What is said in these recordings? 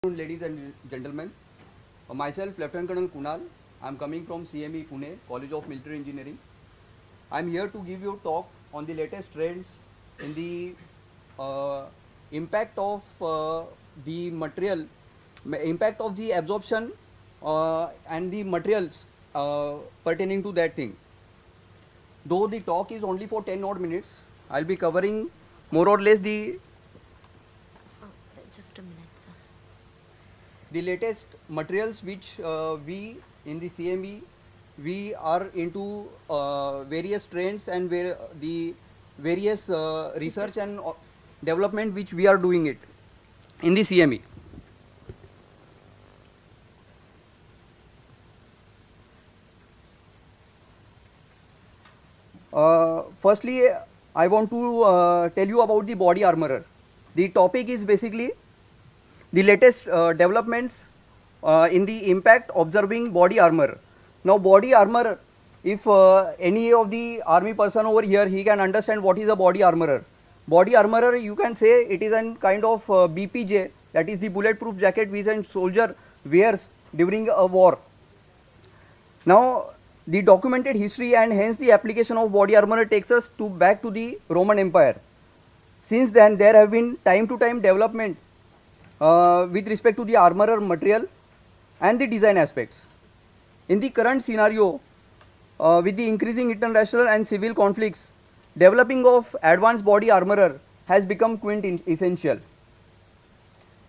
Ladies and gentlemen, myself Lieutenant Colonel Kunal. I am coming from CME Pune, College of Military Engineering. I am here to give you a talk on the latest trends in the impact of the material, impact of the absorption and the materials pertaining to that thing. Though the talk is only for 10 odd minutes, I'll be covering more or less Just a minute, sir. the latest materials which we in the CME we are into various trends and where the various research and development which we are doing it in the CME. Firstly, I want to tell you about the body armorer. The topic is basically the latest developments in the impact observing body armor. Now, body armor, if any of the army person over here, he can understand what is a body armorer. Body armorer, you can say it is a kind of BPJ, that is the bulletproof jacket which a soldier wears during a war. Now, the documented history and hence the application of body armor takes us back to the Roman Empire. Since then, there have been time to time development with respect to the armorer material and the design aspects. In the current scenario, with the increasing international and civil conflicts, developing of advanced body armorer has become essential,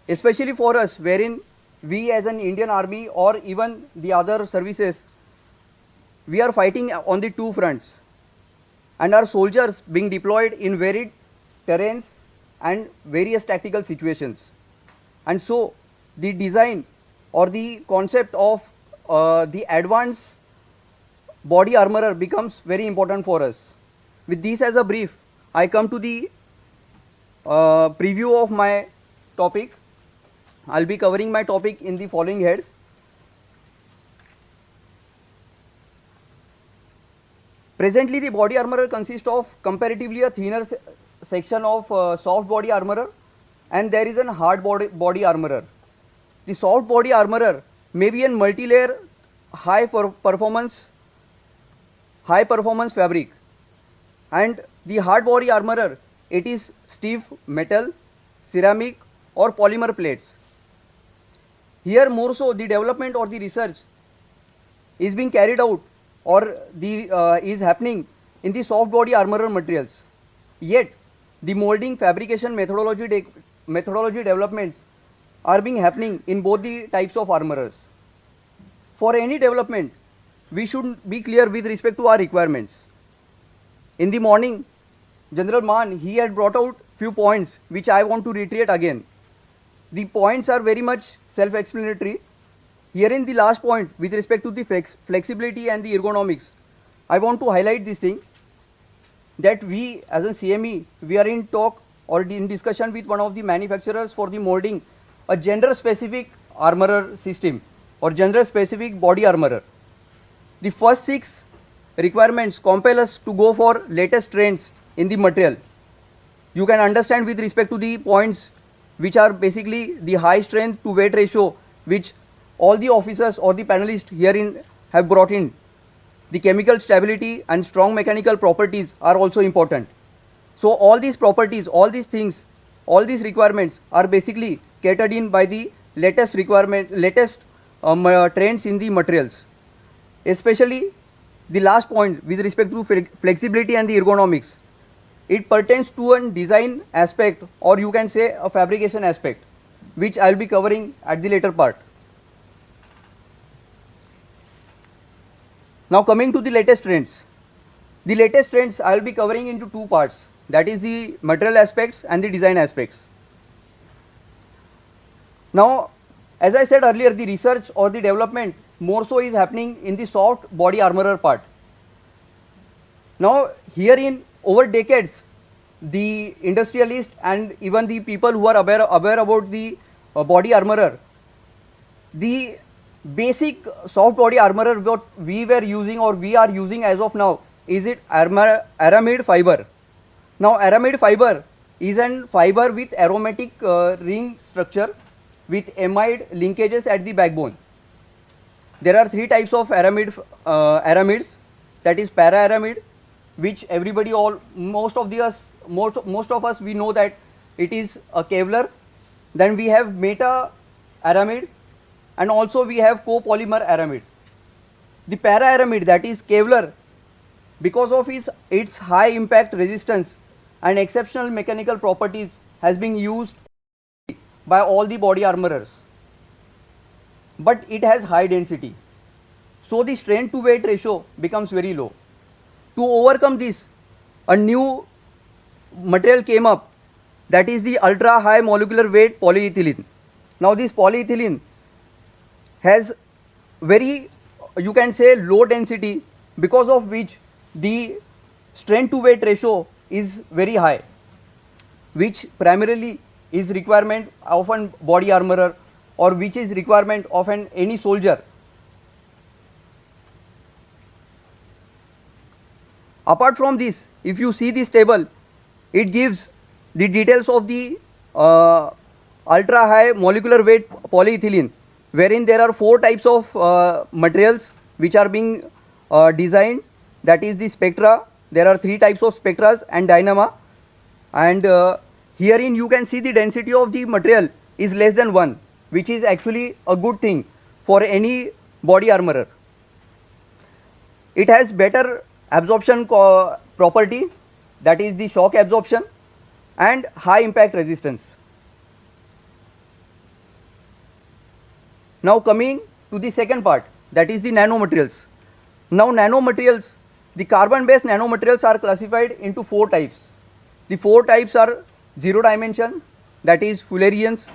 especially for us, wherein we as an Indian Army or even the other services, we are fighting on the two fronts, and our soldiers being deployed in varied terrains and various tactical situations. And so the design or the concept of the advanced body armorer becomes very important for us. With this as a brief, I come to the preview of my topic. I'll be covering my topic in the following heads. Presently, the body armorer consists of comparatively a thinner section of soft body armorer, and there is a hard body armorer. The soft body armorer may be a multi-layer high performance fabric, and the hard body armorer, it is stiff metal, ceramic or polymer plates. Here more so the development or the research is being carried out or is happening in the soft body armorer materials. Yet the molding fabrication methodology developments are being happening in both the types of armorers. For any development, we should be clear with respect to our requirements. In the morning, General Mann, he had brought out few points which I want to reiterate again. The points are very much self-explanatory. Here in the last point with respect to the flexibility and the ergonomics, I want to highlight this thing that we as a CME, we are in talk or in discussion with one of the manufacturers for the molding a gender specific armorer system or gender specific body armorer. The first 6 requirements compel us to go for latest trends in the material. You can understand with respect to the points which are basically the high strength to weight ratio which all the officers or the panelists herein have brought in. The chemical stability and strong mechanical properties are also important. So all these properties, all these things, all these requirements are basically catered in by the latest trends in the materials. Especially the last point with respect to flexibility and the ergonomics. It pertains to a design aspect or you can say a fabrication aspect, which I will be covering at the later part. Now coming to the latest trends. The latest trends I will be covering into 2 parts, that is the material aspects and the design aspects. Now, as I said earlier, the research or the development more so is happening in the soft body armorer part. Now, herein over decades, the industrialists and even the people who are aware about the body armorer, the basic soft body armorer what we were using or we are using as of now is it aramid fiber. Now aramid fiber is an fiber with aromatic ring structure with amide linkages at the backbone. There are three types of aramids, that is para-aramid, which everybody most of us we know that it is a Kevlar. Then we have meta-aramid, and also we have copolymer aramid. The para-aramid, that is Kevlar, because of its high impact resistance and exceptional mechanical properties, has been used by all the body armorers. But it has high density, so the strength to weight ratio becomes very low. To overcome this, a new material came up, that is the ultra high molecular weight polyethylene. Now this polyethylene has very, you can say, low density, because of which the strength to weight ratio is very high, which primarily is requirement of a body armorer, or which is requirement of any soldier. Apart from this, if you see this table, it gives the details of the ultra high molecular weight polyethylene, wherein there are four types of materials which are being designed, that is the spectra. There are three types of spectras and dynama, and herein you can see the density of the material is less than 1, which is actually a good thing for any body armorer. It has better absorption property, that is the shock absorption, and high impact resistance. Now coming to the second part, that is the nanomaterials. Now nanomaterials, the carbon based nanomaterials are classified into four types. The four types are zero dimension, that is fullerenes;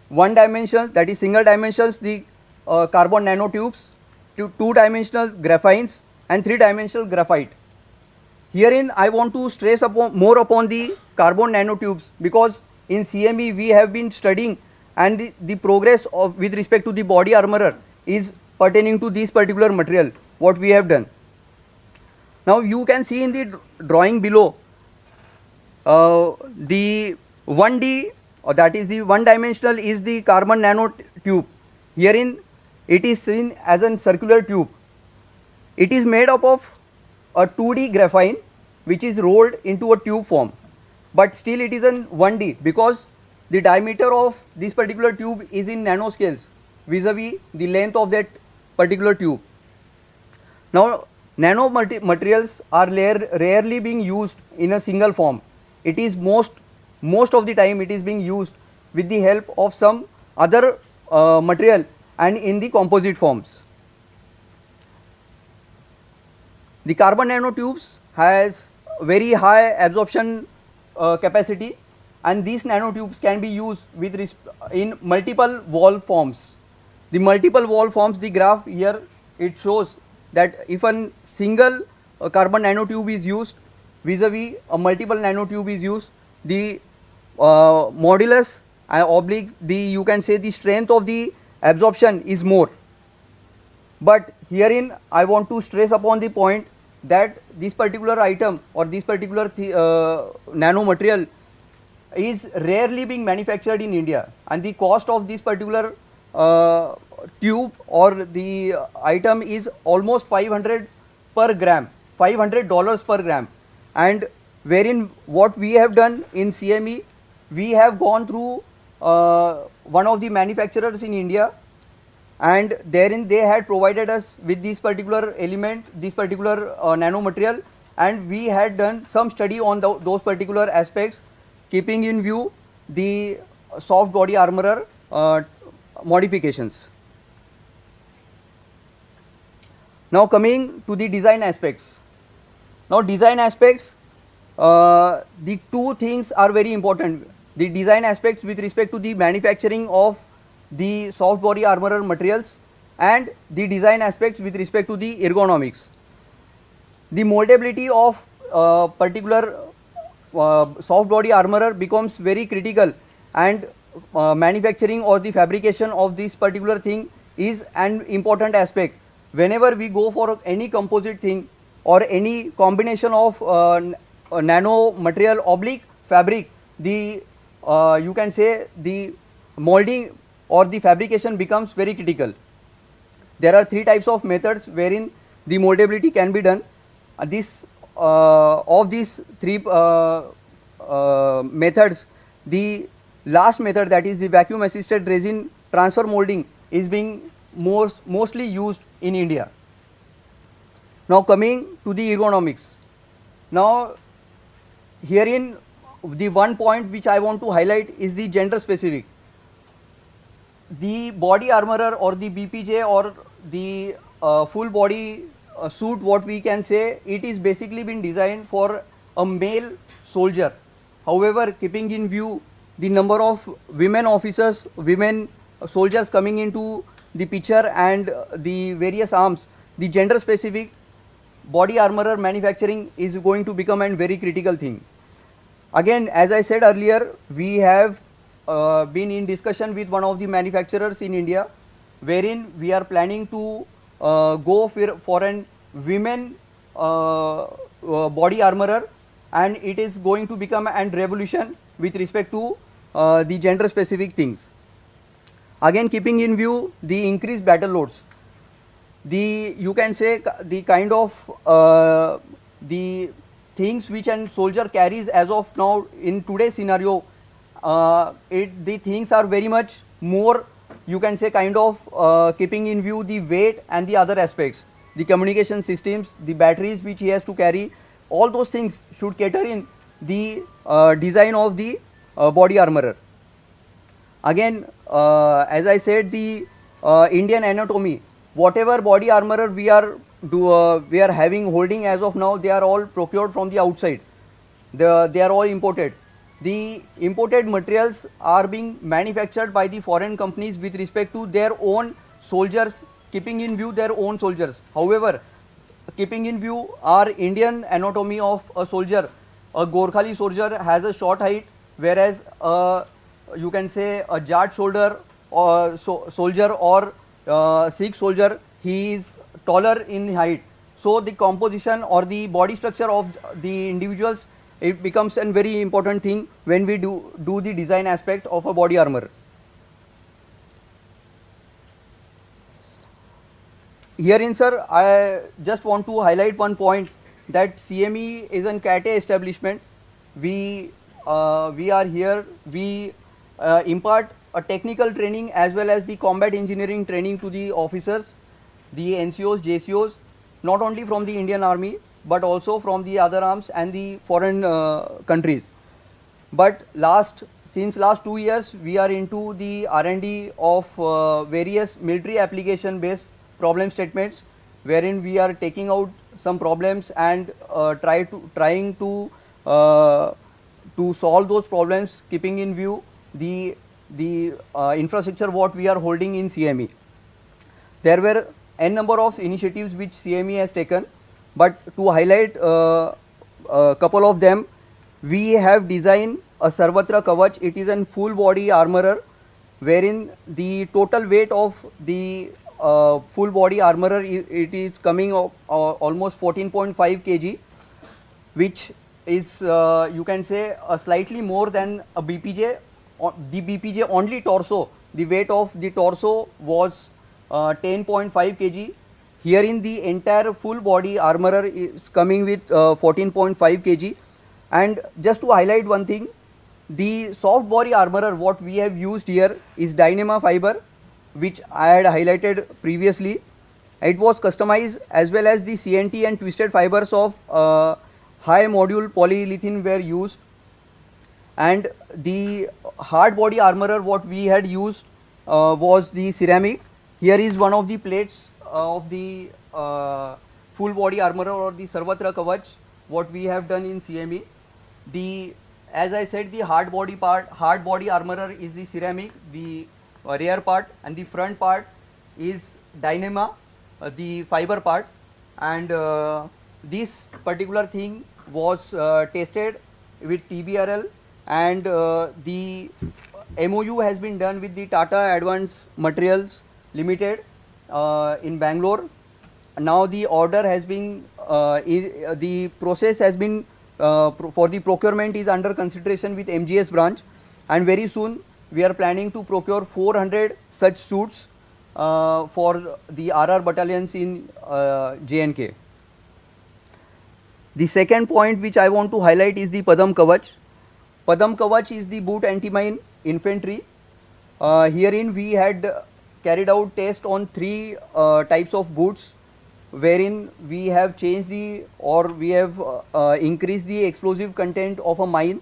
one dimension, that is single dimensions, the carbon nanotubes; two dimensional graphines; and three dimensional graphite. Herein I want to stress more upon the carbon nanotubes, because in CME we have been studying, and the progress with respect to the body armorer is pertaining to this particular material, what we have done. Now you can see in the drawing below the 1D, or that is the one dimensional, is the carbon nanotube. Herein it is seen as a circular tube. It is made up of a 2D graphene which is rolled into a tube form, but still it is in 1D, because the diameter of this particular tube is in nanoscales vis-a-vis the length of that particular tube. Now nanomaterials are rarely being used in a single form. It is most of the time it is being used with the help of some other material and in the composite forms. The carbon nanotubes has very high absorption capacity, and these nanotubes can be used in multiple wall forms. The multiple wall forms, the graph here, it shows that if a single carbon nanotube is used vis-a-vis a multiple nanotube is used, the modulus oblique, you can say the strength of the absorption is more. But herein I want to stress upon the point that this particular item or this particular nanomaterial is rarely being manufactured in India, and the cost of this particular tube or the item is almost $500 per gram, $500 per gram. And wherein what we have done in CME, we have gone through one of the manufacturers in India, and therein they had provided us with this particular element, this particular nanomaterial, and we had done some study on those particular aspects, keeping in view the soft body armorer modifications. Now coming to the design aspects. Now design aspects, the two things are very important. The design aspects with respect to the manufacturing of the soft body armorer materials, and the design aspects with respect to the ergonomics. The moldability of particular soft body armorer becomes very critical, and manufacturing or the fabrication of this particular thing is an important aspect. Whenever we go for any composite thing or any combination of nano material oblique fabric, the you can say the molding or the fabrication becomes very critical. There are three types of methods wherein the moldability can be done. Of these three methods, the last method, that is the vacuum assisted resin transfer molding, is being mostly used in India. Now coming to the ergonomics. Now herein the one point which I want to highlight is the gender specific. The body armorer or the BPJ or the full body suit, what we can say, it is basically been designed for a male soldier. However, keeping in view the number of women officers, women soldiers coming into the picture and the various arms, the gender specific body armorer manufacturing is going to become a very critical thing. Again, as I said earlier, we have been in discussion with one of the manufacturers in India, wherein we are planning to go for an women body armorer, and it is going to become a revolution with respect to the gender specific things. Again, keeping in view the increased battle loads, you can say the kind of the things which a soldier carries as of now in today's scenario, the things are very much more, you can say, kind of keeping in view the weight and the other aspects, the communication systems, the batteries which he has to carry, all those things should cater in the design of the body armorer. Again, as I said, the Indian anatomy, whatever body armorer we are having holding as of now, they are all procured from the outside. They are all imported. The imported materials are being manufactured by the foreign companies with respect to their own soldiers, keeping in view their own soldiers. However, keeping in view our Indian anatomy of a soldier, a Gorkhali soldier has a short height, whereas you can say a Jat shoulder or soldier or Sikh soldier, he is taller in height. So the composition or the body structure of the individuals, it becomes a very important thing when we do the design aspect of a body armor. Herein, sir, I just want to highlight one point, that CME is an CAT establishment. We are here, we impart a technical training as well as the combat engineering training to the officers, the NCOs, JCOs, not only from the Indian Army but also from the other arms and the foreign countries. But since last 2 years, we are into the R&D of various military application based problem statements, wherein we are taking out some problems and trying to solve those problems, keeping in view the infrastructure what we are holding in CME. There were n number of initiatives which CME has taken, but to highlight a couple of them, we have designed a Sarvatra Kavach. It is a full body armorer, wherein the total weight of the full body armorer, it is coming almost 14.5 kg, which is you can say slightly more than a BPJ. The BPJ only torso, the weight of the torso was 10.5 kg. Herein the entire full body armorer is coming with 14.5 kg. And just to highlight one thing, the soft body armorer what we have used here is Dyneema fiber, which I had highlighted previously. It was customized, as well as the CNT and twisted fibers of high module polyethylene were used. And the hard body armorer what we had used was the ceramic. Here is one of the plates of the full body armorer or the Sarvatra Kavach what we have done in CME. As I said, the hard body armorer is the ceramic, the rear part, and the front part is Dyneema, the fiber part. And this particular thing was tested with TBRL, and the MOU has been done with the Tata Advanced Materials Limited in Bangalore. Now the order has been, the process has been for the procurement is under consideration with MGS branch, and very soon we are planning to procure 400 such suits for the RR battalions in J&K. The second point which I want to highlight is the Padam Kavach. Padam Kavach is the boot anti-mine infantry. Herein we had carried out test on three types of boots, wherein we have changed we have increased the explosive content of a mine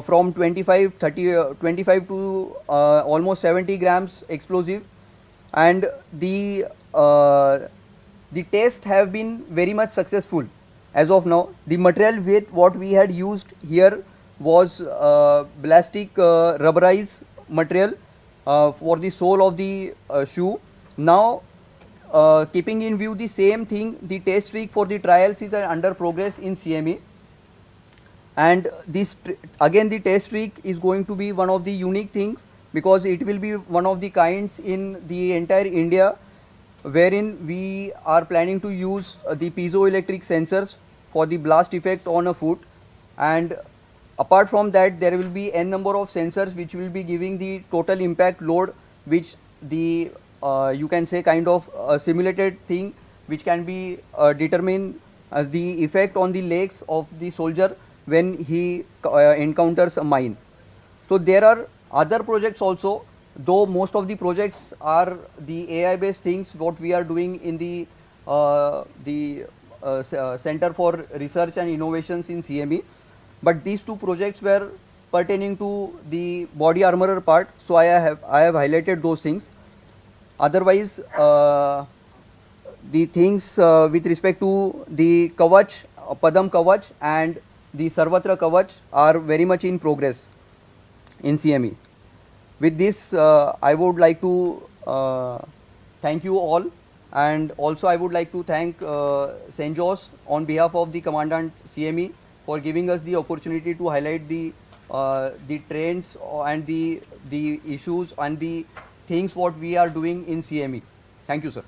from 25 to almost 70 grams explosive, and the tests have been very much successful as of now. The material with what we had used here was plastic rubberized material for the sole of the shoe. Now keeping in view the same thing, the test rig for the trials is under progress in CME, and this again the test rig is going to be one of the unique things, because it will be one of the kinds in the entire India, wherein we are planning to use the piezoelectric sensors for the blast effect on a foot, and apart from that there will be n number of sensors which will be giving the total impact load, which the you can say kind of a simulated thing which can be determine the effect on the legs of the soldier when he encounters a mine. So there are other projects also, though most of the projects are the AI based things what we are doing in the Center for Research and Innovations in CME, but these two projects were pertaining to the body armorer part, so I have highlighted those things. Otherwise the things with respect to the Kavach, Padam Kavach and the Sarvatra Kavach are very much in progress in CME. With this I would like to thank you all, and also I would like to thank St. John's on behalf of the Commandant CME for giving us the opportunity to highlight the trends and the issues and the things what we are doing in CME. Thank you, sir.